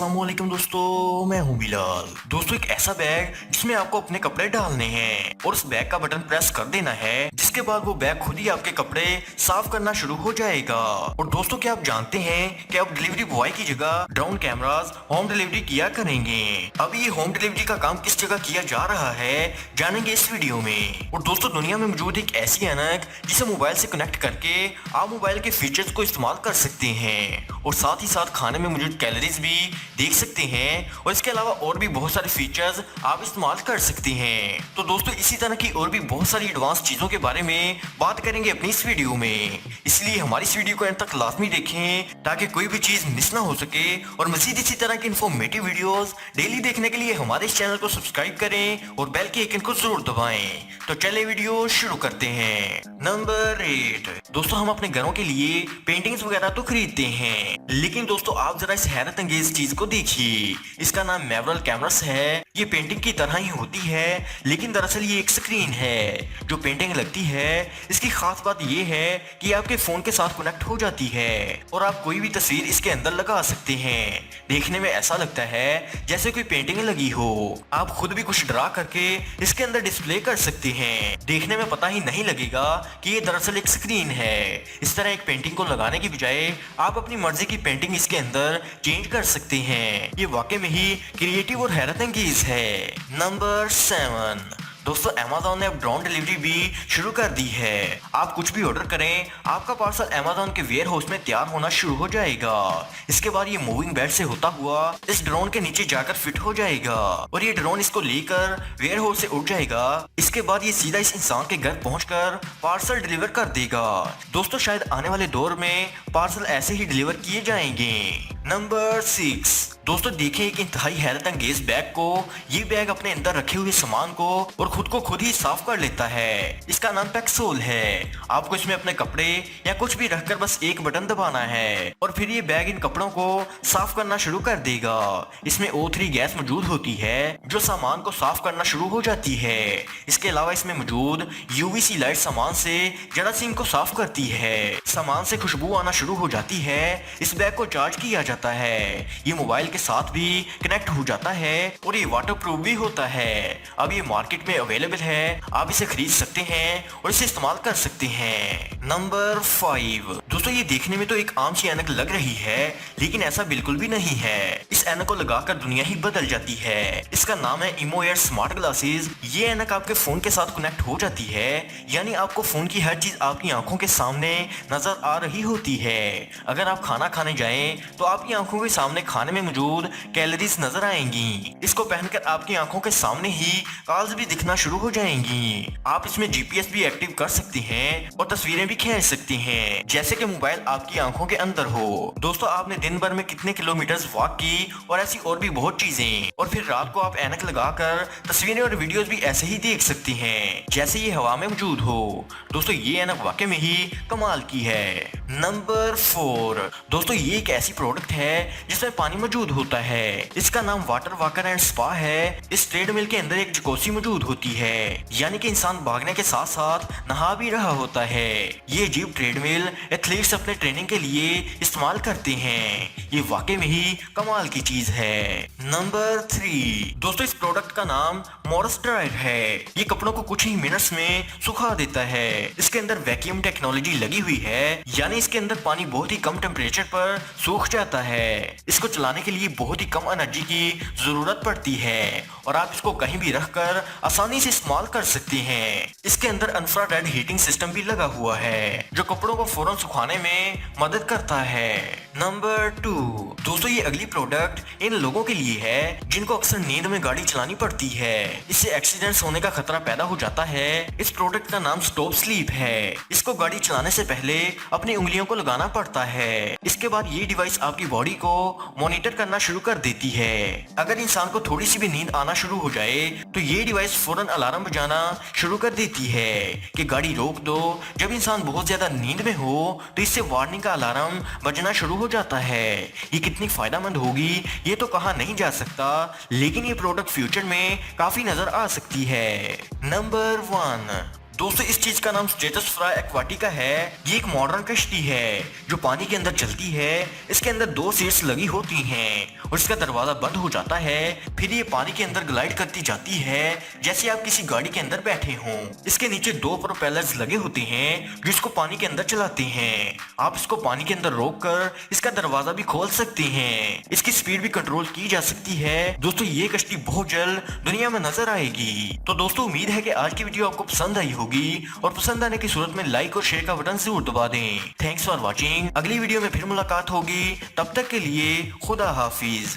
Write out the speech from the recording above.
अस्सलामुअलैकुम दोस्तों, मैं हूं बिलाल। दोस्तों, एक ऐसा बैग जिसमें आपको अपने कपड़े डालने हैं और उस बैग का बटन प्रेस कर देना है, जिसके बाद वो बैग खुद ही आपके कपड़े साफ करना शुरू हो जाएगा। और दोस्तों, क्या आप जानते हैं कि अब डिलीवरी बॉय की जगह ड्रोन कैमरास होम डिलीवरी किया करेंगे। अभी ये होम डिलीवरी का काम किस जगह किया जा रहा है, जानेंगे इस वीडियो में। और दोस्तों, दुनिया में मौजूद एक ऐसी ऐनक जिसे मोबाइल से कनेक्ट करके आप मोबाइल के फीचर्स को इस्तेमाल कर सकते हैं और साथ ही साथ खाने में मौजूद कैलोरीज भी देख सकते हैं और इसके अलावा और भी बहुत सारे फीचर्स आप इस्तेमाल कर सकते हैं। तो दोस्तों, इसी तरह की और भी बहुत सारी एडवांस चीजों के बारे में बात करेंगे अपनी इस वीडियो में, इसलिए हमारी इस वीडियो को अंत तक लाजमी देखें ताकि कोई भी चीज मिस ना हो सके। और मजीद इसी तरह की इन्फॉर्मेटिव वीडियोस डेली देखने के लिए हमारे इस चैनल को सब्सक्राइब करें और बेल के आइकन को जरूर दबाएं। तो चले वीडियो शुरू करते हैं। नंबर 8। दोस्तों, हम अपने घरों के लिए पेंटिंग्स वगैरह तो खरीदते हैं, लेकिन दोस्तों आप जरा इस हैरत अंगेज चीज को देखिए। इसका नाम मैवरल कैमरस है। ये पेंटिंग की तरह ही होती है, लेकिन दरअसल ये एक स्क्रीन है जो पेंटिंग लगती है। इसकी खास बात ये है कि आपके फोन के साथ कनेक्ट हो जाती है और आप कोई भी तस्वीर इसके अंदर लगा सकते हैं। देखने में ऐसा लगता है जैसे कोई पेंटिंग लगी हो। आप खुद भी कुछ ड्रा करके इसके अंदर डिस्प्ले कर सकते हैं। देखने में पता ही नहीं लगेगा कि ये दरअसल एक स्क्रीन है। इस तरह एक पेंटिंग को लगाने की बजाय आप अपनी मर्जी की पेंटिंग इसके अंदर चेंज कर सकते हैं। ये वाकई में ही क्रिएटिव और हैरत अंगेज है। नंबर 7। दोस्तों, Amazon ने अब ड्रोन डिलीवरी भी शुरू कर दी है। आप कुछ भी ऑर्डर करें, आपका पार्सल Amazon के वेयर हाउस में तैयार होना शुरू हो जाएगा। इसके बाद ये मूविंग बेड से होता हुआ इस ड्रोन के नीचे जाकर फिट हो जाएगा और ये ड्रोन इसको लेकर वेयर हाउस से उड़ जाएगा। इसके बाद ये सीधा इस इंसान के घर पहुंचकर पार्सल डिलीवर कर देगा। दोस्तों, शायद आने वाले दौर में पार्सल ऐसे ही डिलीवर किए जाएंगे। नंबर 6। दोस्तों, देखिए एक इंतहाई हैरत अंगेज बैग को। ये बैग अपने अंदर रखे हुए सामान को और खुद को खुद ही साफ कर लेता है। इसका नाम पैक्सोल है। आपको इसमें अपने कपड़े या कुछ भी रखकर बस एक बटन दबाना है और फिर ये बैग इन कपड़ों को साफ करना शुरू कर देगा। इसमें O3 गैस मौजूद होती है जो सामान को साफ करना शुरू हो जाती है। इसके अलावा इसमें मौजूद UVC लाइट सामान से जरासीम को साफ करती है। सामान से खुशबू आना शुरू हो जाती है। इस बैग को चार्ज किया जाता है। ये मोबाइल के साथ भी कनेक्ट हो जाता है और ये वाटरप्रूफ भी होता है। अब ये मार्केट में अवेलेबल है, आप इसे खरीद सकते हैं और इसे इस्तेमाल कर सकते हैं। नंबर 5। दोस्तों, ये देखने में तो एक आम सी ऐनक लग रही है, लेकिन ऐसा बिल्कुल भी नहीं है। इस ऐनक को लगाकर दुनिया ही बदल जाती है। इसका नाम है इमोएयर स्मार्ट ग्लासेस। ये ऐनक आपके फोन के साथ कनेक्ट हो जाती है, यानी आपको फोन की हर चीज आपकी आंखों के सामने नजर आ रही होती है। अगर आप खाना खाने जाएं तो आपकी आंखों के सामने खाने में मौजूद कैलोरीज नजर आएंगी। इसको पहनकर आपकी आंखों के सामने ही कॉल्स भी दिखना शुरू हो जाएंगी। आप इसमें GPS भी एक्टिव कर सकती हैं और तस्वीरें भी खींच सकती हैं, जैसे कि मोबाइल आपकी आंखों के अंदर हो। दोस्तों, आपने दिन भर में कितने किलोमीटर वॉक की और ऐसी और भी बहुत चीजें, और फिर रात को आप ऐनक लगाकर तस्वीरें और वीडियोस भी ऐसे ही देख सकती हैं जैसे ये हवा में मौजूद हो। दोस्तों, ये ऐनक वाकई में ही कमाल की है। नंबर 4। दोस्तों, ये एक ऐसी प्रोडक्ट है जिसमें पानी मौजूद होता है। इसका नाम वाटर वॉकर एंड स्पा है। इस ट्रेडमिल के अंदर एक जकोसी मौजूद होती है, यानी कि इंसान भागने के साथ साथ नहा भी रहा होता है। ये अजीब ट्रेडमिल एथलीट्स अपने ट्रेनिंग के लिए इस्तेमाल करते हैं। ये वाकई में ही कमाल की चीज है। नंबर 3। दोस्तों, इस प्रोडक्ट का नाम मॉरस ड्रायर है। ये कपड़ों को कुछ ही मिनट्स में सुखा देता है। इसके अंदर वैक्यूम टेक्नोलॉजी लगी हुई है, यानी इसके अंदर पानी बहुत ही कम टेम्परेचर पर सूख जाता है। इसको चलाने के लिए बहुत ही कम एनर्जी की जरूरत पड़ती है और आप इसको कहीं भी रखकर आसानी से इस्तेमाल कर सकते हैं। इसके अंदर इंफ्रारेड हीटिंग सिस्टम भी लगा हुआ है जो कपड़ों को फौरन सुखाने में मदद करता है। नंबर 2। दोस्तों, ये अगली प्रोडक्ट इन लोगों के लिए है जिनको अक्सर नींद में गाड़ी चलानी पड़ती है। इससे एक्सीडेंट्स होने का खतरा पैदा हो जाता है। इस प्रोडक्ट का नाम स्टॉप स्लीप है। इसको गाड़ी चलाने से पहले अपनी उंगलियों को लगाना पड़ता है। इसके बाद ये डिवाइस आपकी बॉडी को मॉनिटर करना शुरू कर देती है। अगर इंसान को थोड़ी सी भी नींद आना शुरू हो जाए तो ये डिवाइस फौरन अलार्म बजाना शुरू कर देती है कि गाड़ी रोक दो। जब इंसान बहुत ज्यादा नींद में हो तो इससे वार्निंग का अलार्म बजना शुरू हो जाता है। ये कितनी फायदेमंद होगी ये तो कहा नहीं जा सकता, लेकिन ये प्रोडक्ट फ्यूचर में काफी नजर आ सकती है। नंबर 1। दोस्तों इस चीज का नाम स्टेटस फ्राई एक्वाटिका है। ये एक मॉडर्न कश्ती है जो पानी के अंदर चलती है। इसके अंदर 2 सीट्स लगी होती हैं और इसका दरवाजा बंद हो जाता है। फिर ये पानी के अंदर ग्लाइड करती जाती है जैसे आप किसी गाड़ी के अंदर बैठे हों। इसके नीचे 2 प्रोपेलर्स लगे होते हैं जो इसको पानी के अंदर चलाते हैं। आप इसको पानी के अंदर रोक कर इसका दरवाजा भी खोल सकते हैं। इसकी स्पीड भी कंट्रोल की जा सकती है। दोस्तों ये कश्ती बहुत जल्द दुनिया में नजर आएगी। तो दोस्तों उम्मीद है कि आज की वीडियो आपको पसंद आई होगी और पसंद आने की सूरत में लाइक और शेयर का बटन जरूर दबा दें। Thanks for watching. अगली वीडियो में फिर मुलाकात होगी, तब तक के लिए खुदा हाफिज।